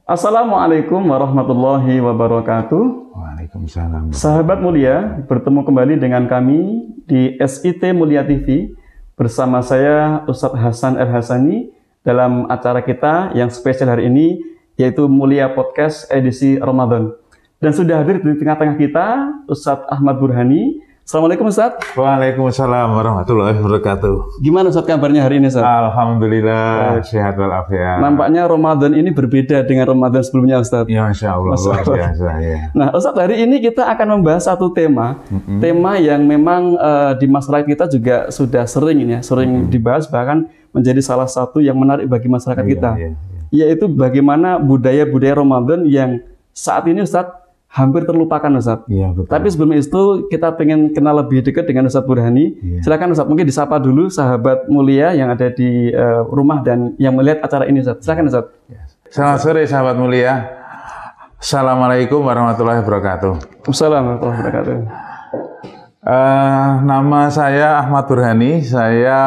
Assalamualaikum warahmatullahi wabarakatuh. Waalaikumsalam. Sahabat mulia, bertemu kembali dengan kami di SIT Mulia TV bersama saya Ustadz Hasan El Hasani dalam acara kita yang spesial hari ini, yaitu Mulia Podcast edisi Ramadan. Dan sudah hadir di tengah-tengah kita Ustadz Ahmad Burhani. Assalamualaikum Ustadz. Waalaikumsalam warahmatullahi wabarakatuh. Gimana Ustadz kabarnya hari ini Ustadz? Alhamdulillah sehat walafiat. Nampaknya Ramadan ini berbeda dengan Ramadan sebelumnya Ustadz. Ya Masya Allah, luar biasa ya. Nah Ustadz, hari ini kita akan membahas satu tema. Tema yang memang di masyarakat kita juga sudah sering dibahas, bahkan menjadi salah satu yang menarik bagi masyarakat kita. Yaitu bagaimana budaya-budaya Ramadan yang saat ini Ustadz hampir terlupakan Ustadz. Iya, betul. Tapi sebelum itu kita pengen kenal lebih dekat dengan Ustadz Burhani. Silakan Ustadz, mungkin disapa dulu sahabat mulia yang ada di rumah dan yang melihat acara ini Ustadz. Silakan Ustadz. Selamat sore sahabat mulia. Assalamualaikum warahmatullahi wabarakatuh. Assalamualaikum warahmatullahi wabarakatuh. Nama saya Ahmad Burhani. Saya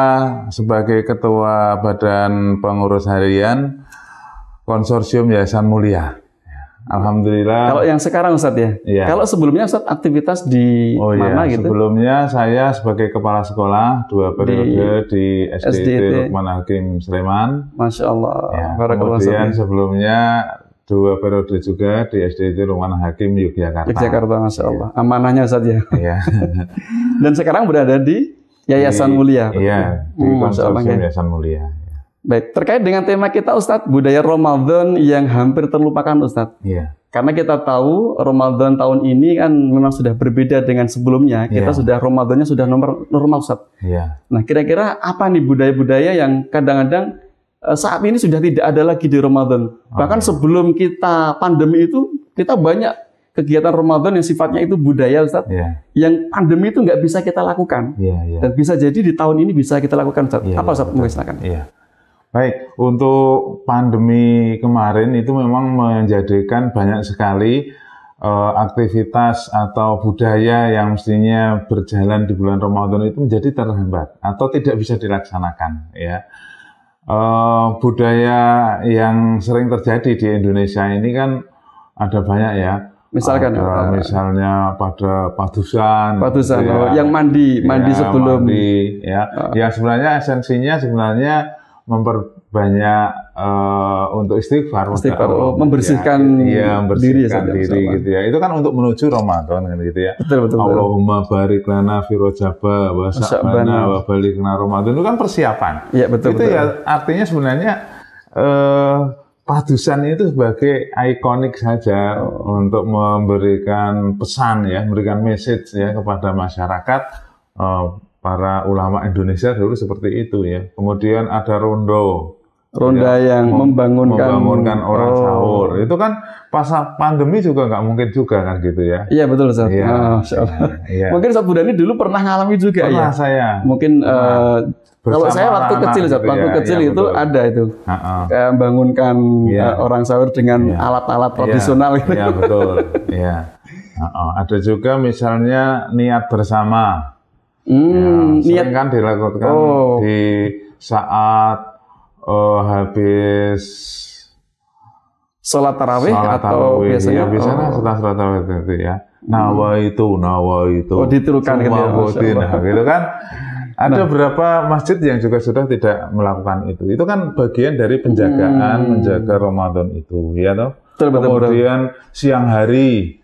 sebagai Ketua Badan Pengurus Harian Konsorsium Yayasan Mulia. Alhamdulillah. Kalau yang sekarang Ustadz ya? Iya. Kalau sebelumnya Ustadz aktivitas di mana gitu? Sebelumnya saya sebagai kepala sekolah 2 periode di SDIT Lukman Hakim Sleman. Masya Allah. Ya, kemudian sebelumnya 2 periode juga di SDIT Lukman Hakim Yogyakarta. Yogyakarta, Masya Allah. Amanahnya Ustadz ya? Iya. Dan sekarang berada di Yayasan Mulia. Iya, di Konsorsium Yayasan Mulia. Baik, terkait dengan tema kita Ustadz, budaya Ramadan yang hampir terlupakan Ustadz. Iya. Karena kita tahu Ramadan tahun ini kan memang sudah berbeda dengan sebelumnya. Kita sudah Ramadannya sudah normal Ustadz. Iya. Nah, kira-kira apa nih budaya-budaya yang kadang-kadang saat ini sudah tidak ada lagi di Ramadan. Bahkan sebelum kita pandemi itu, kita banyak kegiatan Ramadan yang sifatnya itu budaya Ustadz. Yang pandemi itu nggak bisa kita lakukan. Dan bisa jadi di tahun ini bisa kita lakukan Ustadz. Apa Ustadz? Mungkin silakan. Baik, untuk pandemi kemarin itu memang menjadikan banyak sekali aktivitas atau budaya yang mestinya berjalan di bulan Ramadan itu menjadi terhambat atau tidak bisa dilaksanakan. Ya, budaya yang sering terjadi di Indonesia ini kan ada banyak ya. Misalkan, misalnya pada padusan, ya, yang mandi sebelum. Ya sebenarnya esensinya sebenarnya memperbanyak untuk istighfar, membersihkan diri gitu ya. Itu kan untuk menuju Ramadan kan gitu ya. Betul. Allahumma barik lana fi Rajaba wa sa'bana wa balighna Ramadan, itu kan persiapan. Iya, betul. Ya artinya sebenarnya padusan itu sebagai ikonik saja untuk memberikan pesan ya, memberikan message ya kepada masyarakat. Para ulama Indonesia dulu seperti itu ya. Kemudian ada ronda yang membangunkan orang sahur. Itu kan pas pandemi juga nggak mungkin juga kan gitu ya. Iya betul Ustaz. Mungkin Ustaz Burhani dulu pernah ngalami juga ya. Saya. Mungkin kalau saya waktu kecil Ustaz, itu ada itu. Bangunkan orang sahur dengan alat-alat tradisional gitu. Iya betul. Ada juga misalnya niat bersama. Sering kan dilakukan di saat habis sholat tarawih atau biasanya setelah sholat tarawih itu ya. Nawa itu ditirukan gitu kan. Ada beberapa masjid yang juga sudah tidak melakukan itu. Itu kan bagian dari penjagaan menjaga Ramadan itu, ya toh. Kemudian siang hari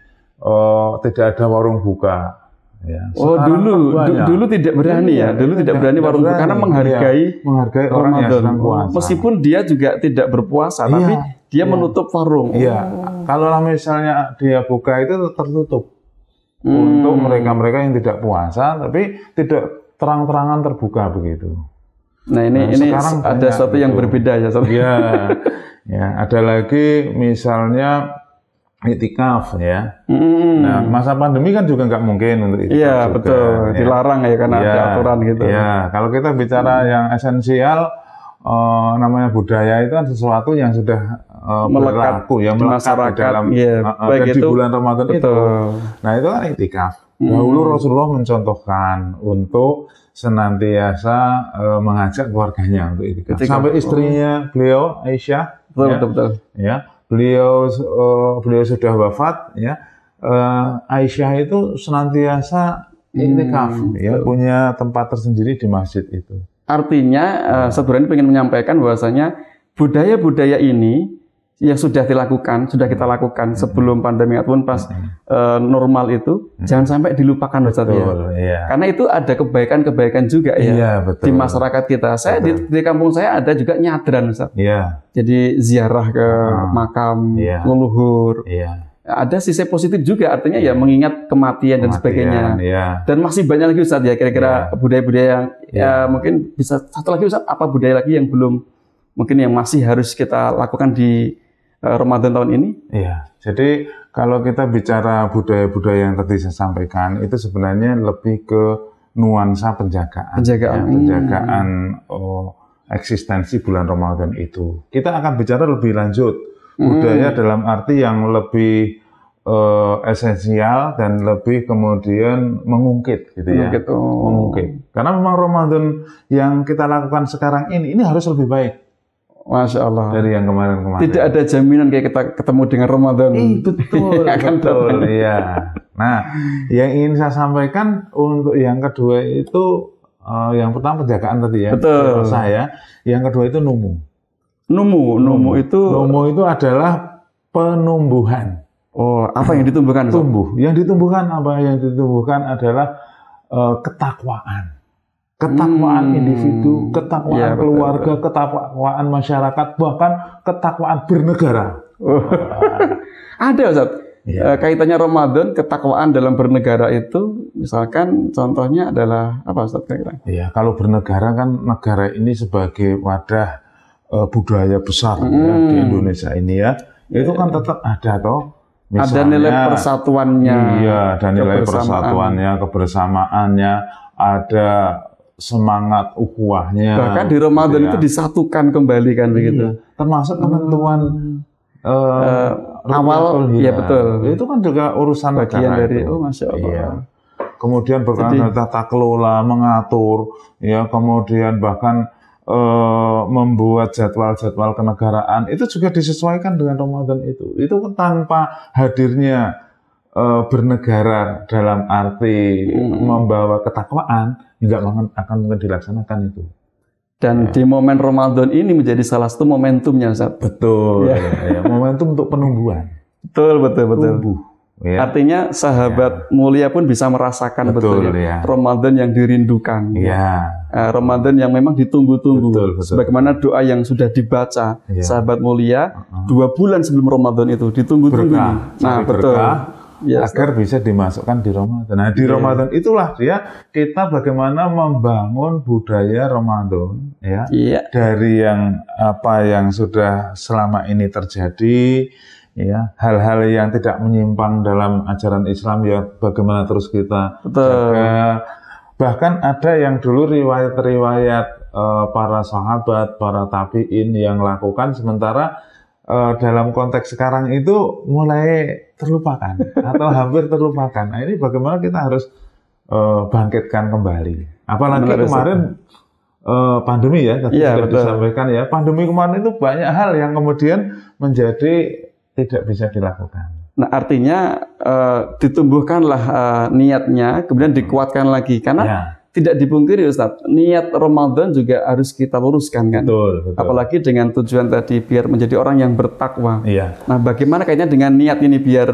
tidak ada warung buka. Ya, dulu tidak berani tidak berani warung buka karena menghargai orang yang sedang puasa. Meskipun dia juga tidak berpuasa, tapi dia menutup warung. Iya, kalau misalnya dia buka itu tertutup untuk mereka-mereka yang tidak puasa, tapi tidak terang-terangan terbuka begitu. Nah ini ada sesuatu yang berbeda ya. Ya, ada lagi misalnya iktikaf ya. Nah, masa pandemi kan juga nggak mungkin untuk iktikaf. Iya, betul. Dilarang ya karena ada aturan gitu. Iya, kalau kita bicara yang esensial, namanya budaya itu kan sesuatu yang sudah berlaku, yang melekat dalam di bulan Ramadan itu. Nah, itu kan iktikaf. Dahulu Rasulullah mencontohkan untuk senantiasa mengajak keluarganya untuk iktikaf. Sampai istrinya beliau Aisyah, betul. Ya, beliau sudah wafat ya. Aisyah itu senantiasa iktikaf ya, punya tempat tersendiri di masjid itu. Artinya sebenarnya ingin menyampaikan bahwasanya budaya-budaya ini yang sudah kita lakukan sebelum pandemi ataupun pas normal itu jangan sampai dilupakan, Ustaz ya. Iya. Karena itu ada kebaikan-kebaikan juga ya, iya, betul, di masyarakat kita. Saya di kampung saya ada juga nyadran, Ustaz. Iya. Jadi ziarah ke makam leluhur. Iya. Ada sisi positif juga, artinya ya mengingat kematian dan sebagainya. Iya. Dan masih banyak lagi, Ustaz ya, kira-kira budaya-budaya yang ya mungkin bisa satu lagi, Ustaz, apa budaya lagi yang belum mungkin yang masih harus kita lakukan di Ramadan tahun ini? Iya, jadi kalau kita bicara budaya-budaya yang tadi saya sampaikan, itu sebenarnya lebih ke nuansa penjagaan. Penjagaan eksistensi bulan Ramadan itu. Kita akan bicara lebih lanjut, budaya dalam arti yang lebih esensial dan lebih kemudian mengungkit, gitu ya. Mengungkit. Karena memang Ramadan yang kita lakukan sekarang ini harus lebih baik. Masya Allah. Dari yang kemarin-kemarin. Tidak ada jaminan kayak kita ketemu dengan Ramadan. Betul, betul, iya. Nah, yang ingin saya sampaikan untuk yang kedua itu, yang pertama penjagaan tadi ya. Betul. Saya. Yang kedua itu numu. Numu itu adalah penumbuhan. Oh, apa yang ditumbuhkan? Tumbuh. Yang ditumbuhkan apa? Yang ditumbuhkan adalah ketakwaan. Ketakwaan individu, ketakwaan keluarga, ketakwaan masyarakat, bahkan ketakwaan bernegara. Ada, Ustaz. Kaitannya Ramadan, ketakwaan dalam bernegara itu, misalkan contohnya adalah apa, Ustaz? Iya, kalau bernegara kan negara ini sebagai wadah budaya besar ya, di Indonesia ini ya, itu kan tetap ada toh. Misalnya, ada nilai persatuannya. Iya, ada nilai persatuannya, kebersamaannya, ada semangat ukhuwahnya. Bahkan di Ramadan itu disatukan kembali kan begitu. Termasuk ketentuan awal, ya betul. Itu kan juga urusan bagian negara dari itu. Masya Allah. Iya. Kemudian berkaitan tata kelola, mengatur, ya, kemudian bahkan membuat jadwal-jadwal kenegaraan itu juga disesuaikan dengan Ramadan itu. Itu tanpa hadirnya bernegara dalam arti membawa ketakwaan, nggak akan mungkin dilaksanakan itu. Dan di momen Ramadan ini menjadi salah satu momentumnya, Ustaz. Betul. Ya, momentum untuk penumbuhan. Betul. Tumbuh. Ya. Artinya sahabat mulia pun bisa merasakan betul ya. Ramadan yang dirindukan. Ya. Ramadan yang memang ditunggu-tunggu. Sebagaimana doa yang sudah dibaca sahabat mulia 2 bulan sebelum Ramadan itu ditunggu-tunggu. Nah, betul. Agar bisa dimasukkan di Ramadan. Nah, di Ramadan itulah kita bagaimana membangun budaya Ramadan ya. Dari yang apa yang sudah selama ini terjadi ya, hal-hal yang tidak menyimpang dalam ajaran Islam ya, bagaimana terus kita jaga. Bahkan ada yang dulu riwayat-riwayat para sahabat, para tabi'in yang lakukan, sementara dalam konteks sekarang itu mulai terlupakan atau hampir terlupakan. Nah, ini bagaimana kita harus bangkitkan kembali. Apalagi kemarin pandemi ya, tadi sudah disampaikan ya. Pandemi kemarin itu banyak hal yang kemudian menjadi tidak bisa dilakukan. Nah, artinya ditumbuhkanlah niatnya, kemudian dikuatkan lagi. Karena tidak dipungkiri, Ustaz, niat Ramadan juga harus kita luruskan kan. Betul. Apalagi dengan tujuan tadi biar menjadi orang yang bertakwa. Iya. Nah, bagaimana kayaknya dengan niat ini biar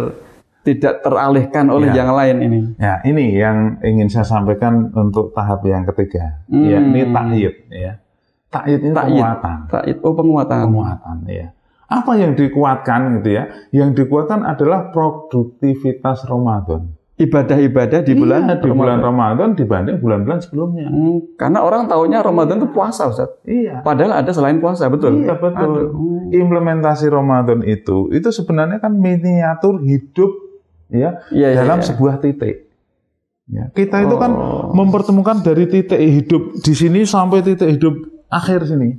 tidak teralihkan oleh yang lain ini? Ya, ini yang ingin saya sampaikan untuk tahap yang ketiga. Ya, ini ta'yid ya. Ta'yid ini penguatan. Ta'yid, penguatan. Penguatan, ya. Apa yang dikuatkan gitu ya? Yang dikuatkan adalah produktivitas Ramadan. Ibadah-ibadah di bulan Ramadan dibanding bulan-bulan sebelumnya. Karena orang taunya Ramadan itu puasa, Ustaz. Iya. Padahal ada selain puasa, betul. Iya, betul. Implementasi Ramadan itu sebenarnya kan miniatur hidup ya, dalam sebuah titik. Ya. Kita itu kan mempertemukan dari titik hidup di sini sampai titik hidup akhir sini.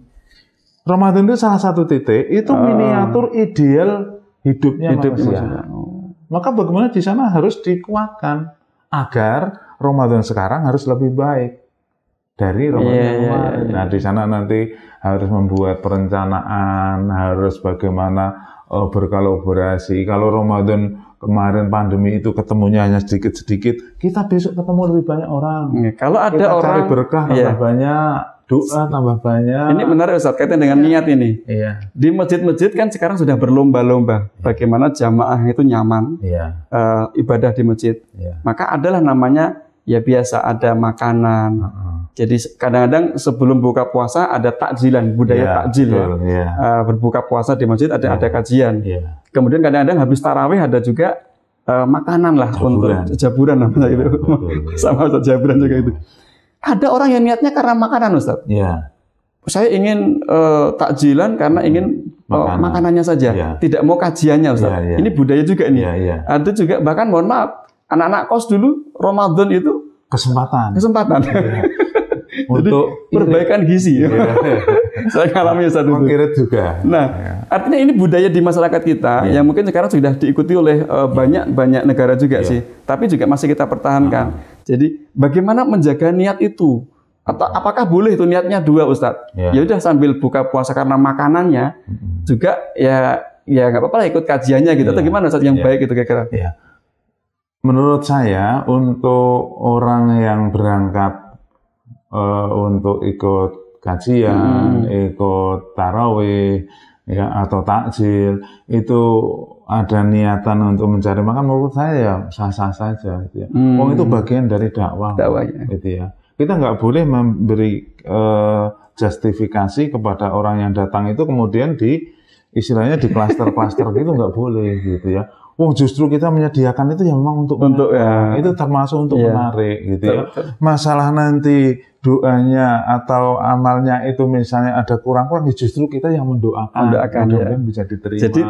Ramadan itu salah satu titik, itu miniatur ideal hidupnya manusia. Maka bagaimana di sana harus dikuatkan agar Ramadan sekarang harus lebih baik dari Ramadan kemarin. Nah, di sana nanti harus membuat perencanaan, harus bagaimana berkolaborasi. Kalau Ramadan kemarin pandemi itu ketemunya hanya sedikit-sedikit, kita besok ketemu lebih banyak orang. Kalau ada kita orang cari berkah tambah banyak, doa tambah banyak. Ini menarik Ustaz, kaitan dengan niat ini. Di masjid-masjid kan sekarang sudah berlomba-lomba bagaimana jamaah itu nyaman ibadah di masjid. Maka adalah namanya ya biasa ada makanan. Jadi kadang-kadang sebelum buka puasa ada takjilan, budaya takjil berbuka puasa di masjid ada kajian. Kemudian kadang-kadang habis tarawih ada juga makanan lah untuk jaburan namanya itu. Sama Ustaz, jaburan juga itu. Ada orang yang niatnya karena makanan, Ustaz. Saya ingin takjilan karena ingin makanannya saja, tidak mau kajiannya, Ustaz. Ini budaya juga ini. Ada juga bahkan mohon maaf, anak-anak kos dulu Ramadan itu kesempatan. Untuk perbaikan gizi. Saya ngalami saat itu. Mengirit juga. Nah, artinya ini budaya di masyarakat kita yang mungkin sekarang sudah diikuti oleh banyak negara juga sih. Tapi juga masih kita pertahankan. Jadi bagaimana menjaga niat itu? Atau apakah boleh itu niatnya dua, Ustadz? Ya udah sambil buka puasa karena makanannya juga ya nggak apa-apa lah ikut kajiannya gitu. Atau gimana Ustadz yang baik itu kira-kira? Menurut saya untuk orang yang berangkat untuk ikut kajian, ikut tarawih, atau takjil, itu ada niatan untuk mencari makan, menurut saya ya sah-sah saja. Gitu ya. Itu bagian dari dakwah, gitu ya. Kita nggak boleh memberi justifikasi kepada orang yang datang itu kemudian istilahnya di klaster-klaster gitu, nggak boleh gitu ya. Justru kita menyediakan itu ya memang untuk itu termasuk untuk menarik gitu ya. Masalah nanti doanya atau amalnya itu misalnya ada kurang-kurang, justru kita yang mendoakan mudah-mudahan bisa diterima. Jadi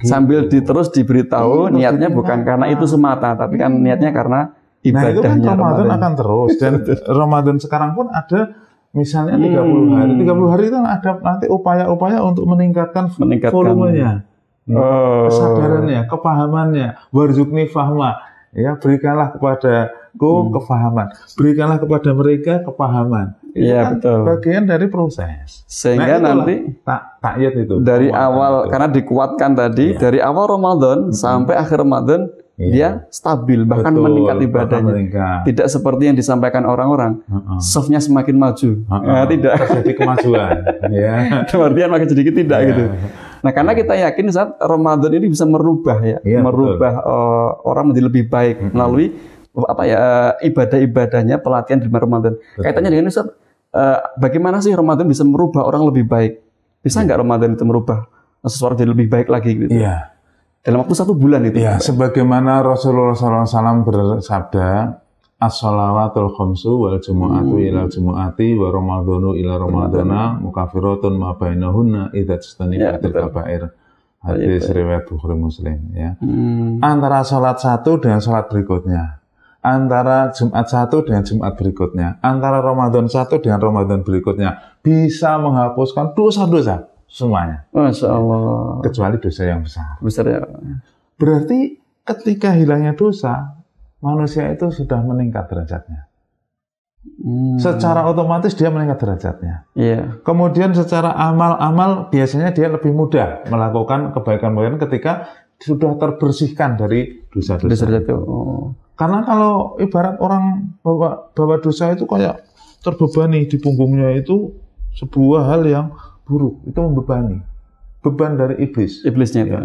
sambil terus diberitahu niatnya bukan karena itu semata, tapi kan niatnya karena ibadahnya. Nah itu kan Ramadan akan terus dan Ramadan sekarang pun ada misalnya 30 hari. 30 hari itu ada nanti upaya-upaya untuk meningkatkan volumenya. Kesadarannya, kepahamannya, warzuqni fahma, ya berikanlah kepadaku kepahaman, berikanlah kepada mereka kepahaman. Itu kan betul. Bagian dari proses. Sehingga nanti takyat itu dari awal itu. Karena dikuatkan tadi dari awal Ramadan sampai akhir Ramadan dia stabil, bahkan meningkat ibadahnya. Tidak seperti yang disampaikan orang-orang, softnya semakin maju. Tidak. Terjadi kemajuan. Kemudian makin sedikit tidak gitu. Nah, karena kita yakin saat Ramadan ini bisa merubah merubah orang menjadi lebih baik melalui ibadah-ibadahnya, pelatihan di Ramadan. Kaitannya dengan Ustaz, bagaimana sih Ramadan bisa merubah orang lebih baik? Bisa nggak Ramadan itu merubah sesuatu jadi lebih baik lagi gitu? Dalam waktu 1 bulan itu. Sebagaimana Rasulullah SAW bersabda, as-shalawatul khamsu wal jumu'atu ila jumu'ati wa ramadhanu ila ramadhana mukafiratun ma bainahunna idza tajtanibatil kaba'ir. Hadis riwayat Bukhari Muslim ya. Antara salat satu dengan salat berikutnya, antara Jumat satu dengan Jumat berikutnya, antara Ramadan satu dengan Ramadan berikutnya bisa menghapuskan dosa-dosa semuanya. Masya Allah. Kecuali dosa yang besar. Besar ya. Berarti ketika hilangnya dosa, manusia itu sudah meningkat derajatnya. Secara otomatis dia meningkat derajatnya. Kemudian secara amal biasanya dia lebih mudah melakukan kebaikan-kebaikan ketika sudah terbersihkan dari dosa-dosa. Karena kalau ibarat orang bawa dosa itu kayak terbebani di punggungnya, itu sebuah hal yang buruk, itu membebani. Beban dari iblisnya itu.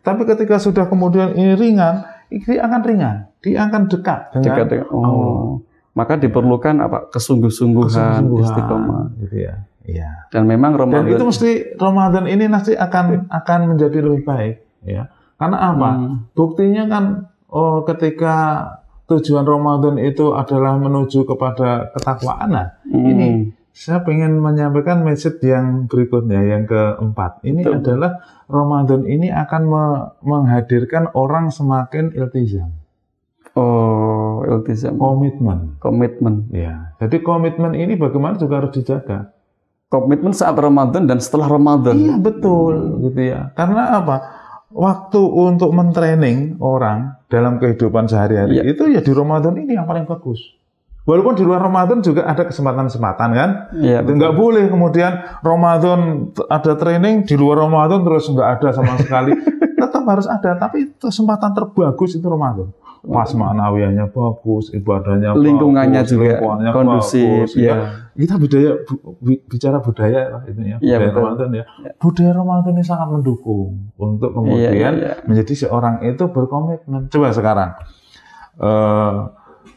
Tapi ketika sudah kemudian ini ringan, dia akan ringan, dia akan dekat dengan Allah. Maka diperlukan kesungguh-sungguhan, istiqomah. Gitu ya. Dan memang Ramadan. Dan itu mesti Ramadan ini nanti akan menjadi lebih baik, ya. Karena apa? Buktinya kan ketika tujuan Ramadan itu adalah menuju kepada ketakwaan. Ini saya ingin menyampaikan message yang berikutnya, yang keempat. Ini adalah Ramadan ini akan menghadirkan orang semakin iltizam. Iltizam. Komitmen. Ya. Jadi komitmen ini bagaimana juga harus dijaga. Komitmen saat Ramadan dan setelah Ramadan. Iya, betul, gitu ya. Karena apa? Waktu untuk mentraining orang dalam kehidupan sehari-hari itu ya di Ramadan ini yang paling bagus. Walaupun di luar Ramadan juga ada kesempatan-kesempatan kan. Iya, nggak boleh kemudian Ramadan ada training, di luar Ramadan terus nggak ada sama sekali. Tetap harus ada, tapi kesempatan terbagus itu Ramadan. Pas maknawiyahnya bagus, ibadahnya lingkungannya bagus, juga lingkungannya kondusif. bagus, ya. Kita bicara budaya lah itu ya, budaya Ramadan ya. Budaya Ramadan ini sangat mendukung untuk kemudian menjadi seorang itu berkomitmen. Coba sekarang,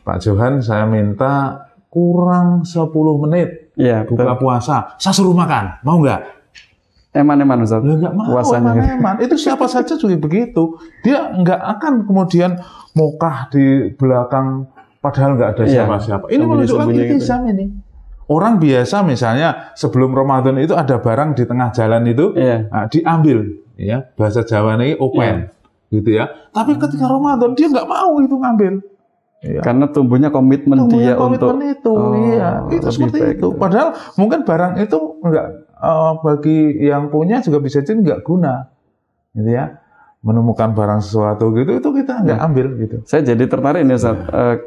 Pak Johan, saya minta kurang 10 menit buka puasa, saya suruh makan, mau nggak? Eman-eman Ustaz. Nggak mau, eman-eman. Itu siapa saja juga begitu. Dia nggak akan kemudian mokah di belakang padahal nggak ada siapa-siapa. Ini menunjukkan iltizam ini. Orang biasa misalnya sebelum Ramadan itu ada barang di tengah jalan itu diambil, ya bahasa Jawa ini open, gitu ya. Tapi ketika Ramadan dia nggak mau itu ngambil. Ya. Karena tumbuhnya komitmen dia untuk itu, itu seperti itu. Padahal mungkin barang itu enggak bagi yang punya juga bisa jadi enggak guna, gitu ya. Menemukan barang sesuatu gitu itu kita enggak ambil gitu. Saya jadi tertarik nih Ustaz.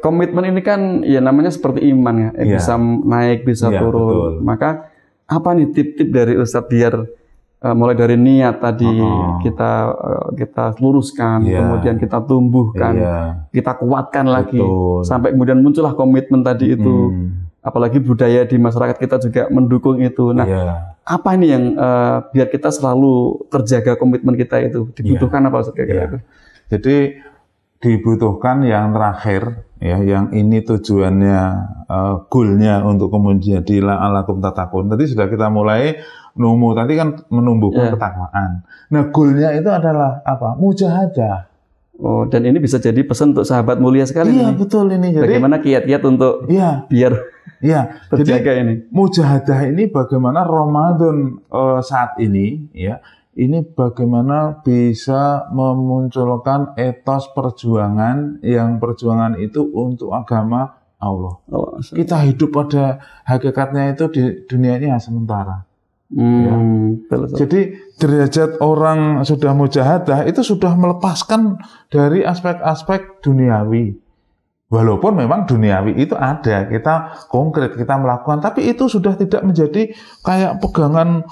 Komitmen ini kan ya namanya seperti iman ya, bisa naik bisa turun. Betul. Maka apa nih tip-tip dari Ustaz biar mulai dari niat tadi kita luruskan, kemudian kita tumbuhkan, kita kuatkan lagi, sampai kemudian muncullah komitmen tadi itu. Apalagi budaya di masyarakat kita juga mendukung itu. Nah, apa ini yang biar kita selalu terjaga komitmen kita itu? Dibutuhkan apa kira-kira? Jadi dibutuhkan yang terakhir, ya, yang ini tujuannya, goalnya untuk kemudian jadi la'alakum tattaqun. Tadi sudah kita mulai tadi kan menumbuhkan ketakwaan. Nah, goalnya itu adalah apa? Mujahadah. Oh, dan ini bisa jadi pesan untuk sahabat mulia sekali. Iya, betul ini. Jadi, bagaimana kiat-kiat untuk biar terjaga jadi, ini? Mujahadah ini bagaimana Ramadan saat ini, ya, ini bagaimana bisa memunculkan etos perjuangan yang perjuangan itu untuk agama Allah. Kita hidup pada hakikatnya itu di dunia ini sementara. Jadi derajat orang sudah mujahadah itu sudah melepaskan dari aspek-aspek duniawi. Walaupun memang duniawi itu ada, kita konkret, kita melakukan, tapi itu sudah tidak menjadi kayak pegangan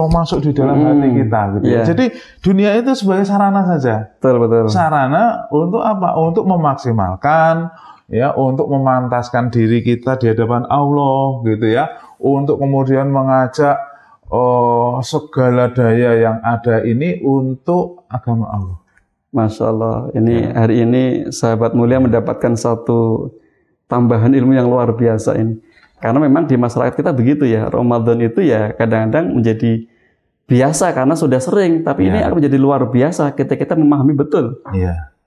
masuk di dalam hati kita gitu. Jadi dunia itu sebagai sarana saja. Betul. Sarana untuk apa? Untuk memaksimalkan, ya, untuk memantaskan diri kita di hadapan Allah gitu ya, untuk kemudian mengajak segala daya yang ada ini untuk agama Allah. Masya Allah, ini hari ini sahabat mulia mendapatkan satu tambahan ilmu yang luar biasa ini. Karena memang di masyarakat kita begitu ya, Ramadan itu ya kadang-kadang menjadi biasa karena sudah sering, tapi ini akan menjadi luar biasa ketika kita memahami betul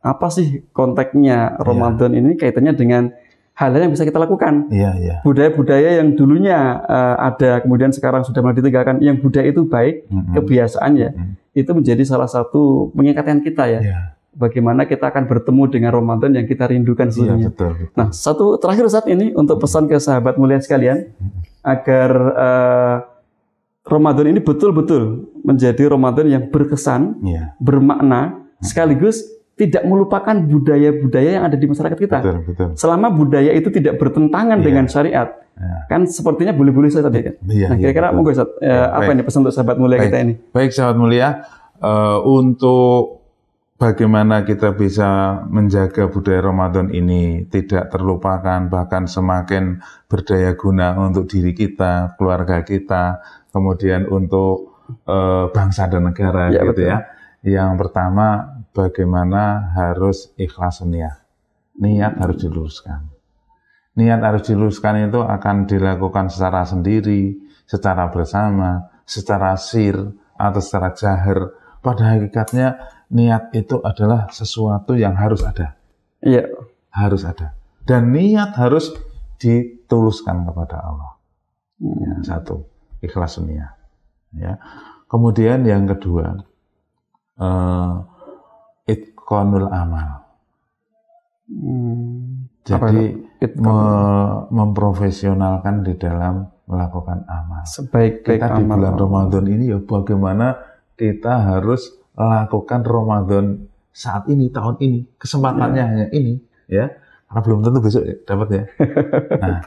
apa sih konteksnya Ramadan ini kaitannya dengan hal-hal yang bisa kita lakukan. Budaya-budaya yang dulunya ada, kemudian sekarang sudah mulai ditinggalkan. Yang budaya itu baik, kebiasaannya, itu menjadi salah satu pengikatan kita ya. Bagaimana kita akan bertemu dengan Ramadan yang kita rindukan sesungguhnya. Betul. Nah, satu terakhir saat ini untuk pesan ke sahabat mulia sekalian, agar Ramadan ini betul-betul menjadi Ramadan yang berkesan, bermakna, sekaligus tidak melupakan budaya-budaya yang ada di masyarakat kita. Betul. Selama budaya itu tidak bertentangan dengan syariat, kan sepertinya boleh-boleh saja tadi kan. Nah, kira-kira monggo Ustaz, apa ini pesan untuk sahabat mulia kita ini? Baik sahabat mulia, untuk bagaimana kita bisa menjaga budaya Ramadan ini tidak terlupakan, bahkan semakin berdaya guna untuk diri kita, keluarga kita, kemudian untuk bangsa dan negara gitu ya. Yang pertama, bagaimana harus ikhlas niat. Niat harus diluruskan. Niat harus diluruskan itu akan dilakukan secara sendiri, secara bersama, secara sir atau secara jahar. Pada hakikatnya niat itu adalah sesuatu yang harus ada. Harus ada. Dan niat harus dituluskan kepada Allah. Satu, ikhlas niat. Ya. Kemudian yang kedua, itqanul amal. Jadi memprofesionalkan di dalam melakukan amal. Sebaik-baik kita di bulan Ramadan ini ya bagaimana kita harus lakukan Ramadan saat ini, tahun ini, kesempatannya hanya ini, ya. Karena belum tentu besok dapat ya. Nah,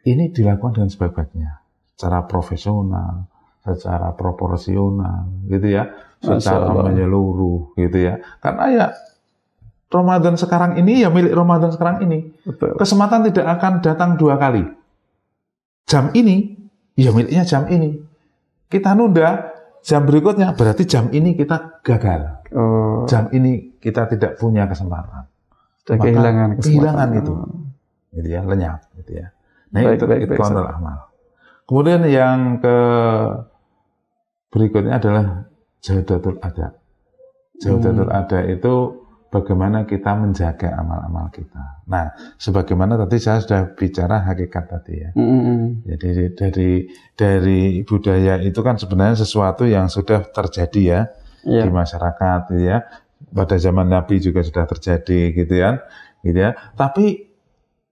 ini dilakukan dengan sebaik-baiknya, secara profesional, secara proporsional, gitu ya, secara menyeluruh, gitu ya. Karena ya Ramadan sekarang ini ya milik Ramadan sekarang ini. Betul. Kesempatan tidak akan datang 2 kali. Jam ini, ya miliknya jam ini. Kita nunda jam berikutnya, berarti jam ini kita gagal. Jam ini kita tidak punya kesempatan. Kehilangan itu, gitu ya, lenyap, gitu ya. Nah itu kontrol amal. Kemudian yang berikutnya adalah jawdatul ada. Jawdatul ada itu bagaimana kita menjaga amal-amal kita. Nah, sebagaimana tadi saya sudah bicara hakikat tadi ya. Jadi dari budaya itu kan sebenarnya sesuatu yang sudah terjadi ya di masyarakat, gitu ya. Pada zaman Nabi juga sudah terjadi, gitu ya. Tapi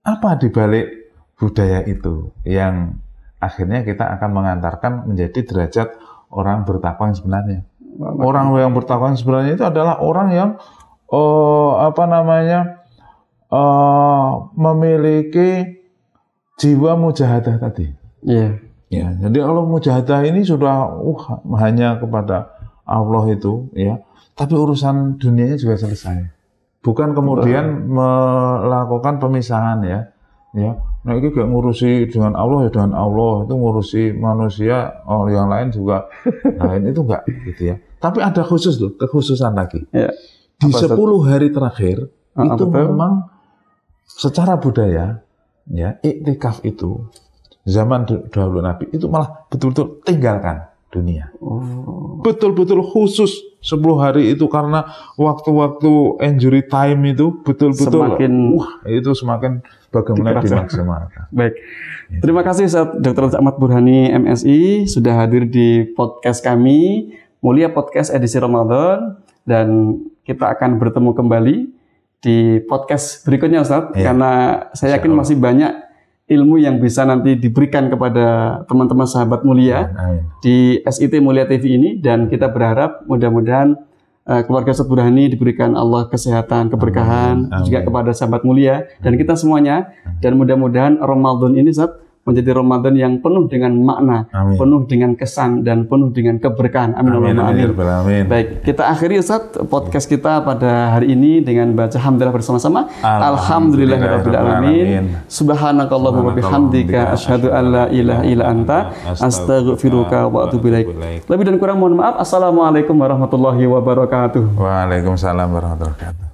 apa dibalik budaya itu yang akhirnya kita akan mengantarkan menjadi derajat orang bertakwa yang sebenarnya. Orang yang bertakwa yang sebenarnya itu adalah orang yang memiliki jiwa mujahadah tadi. Iya. Ya, jadi kalau mujahadah ini sudah hanya kepada Allah itu, ya. Tapi urusan dunianya juga selesai. Bukan kemudian melakukan pemisahan ya. Nah ini kayak ngurusi dengan Allah ya dengan Allah, itu ngurusi manusia, yang lain juga lain, itu enggak gitu ya. Tapi ada khusus loh, kekhususan lagi. Ya. Di 10 hari terakhir itu memang secara budaya ya, iktikaf itu zaman dahulu Nabi itu malah betul-betul tinggalkan dunia. Betul-betul khusus 10 hari itu karena waktu-waktu injury time itu betul-betul itu semakin bagaimana dimaksimalkan. Baik. Terima kasih Ustaz Dr. Ahmad Burhani MSI sudah hadir di podcast kami Mulia Podcast edisi Ramadan, dan kita akan bertemu kembali di podcast berikutnya Ustaz, karena saya yakin masih banyak ilmu yang bisa nanti diberikan kepada teman-teman sahabat mulia di SIT Mulia TV ini, dan kita berharap mudah-mudahan keluarga Ustaz Burhani diberikan Allah kesehatan, keberkahan, juga kepada sahabat mulia dan kita semuanya, dan mudah-mudahan Ramadan ini Ustaz menjadi Ramadan yang penuh dengan makna, penuh dengan kesan, dan penuh dengan keberkahan. Amin. Amin. Baik, kita akhiri Ustaz podcast kita pada hari ini dengan baca hamdalah bersama-sama. Alhamdulillahirabbil alamin. Subhanakallahumma wa bihamdika asyhadu an la ilaha illa anta astaghfiruka wa atubu ilaik. Lebih dan kurang mohon maaf. Assalamualaikum warahmatullahi wabarakatuh. Waalaikumsalam warahmatullahi wabarakatuh.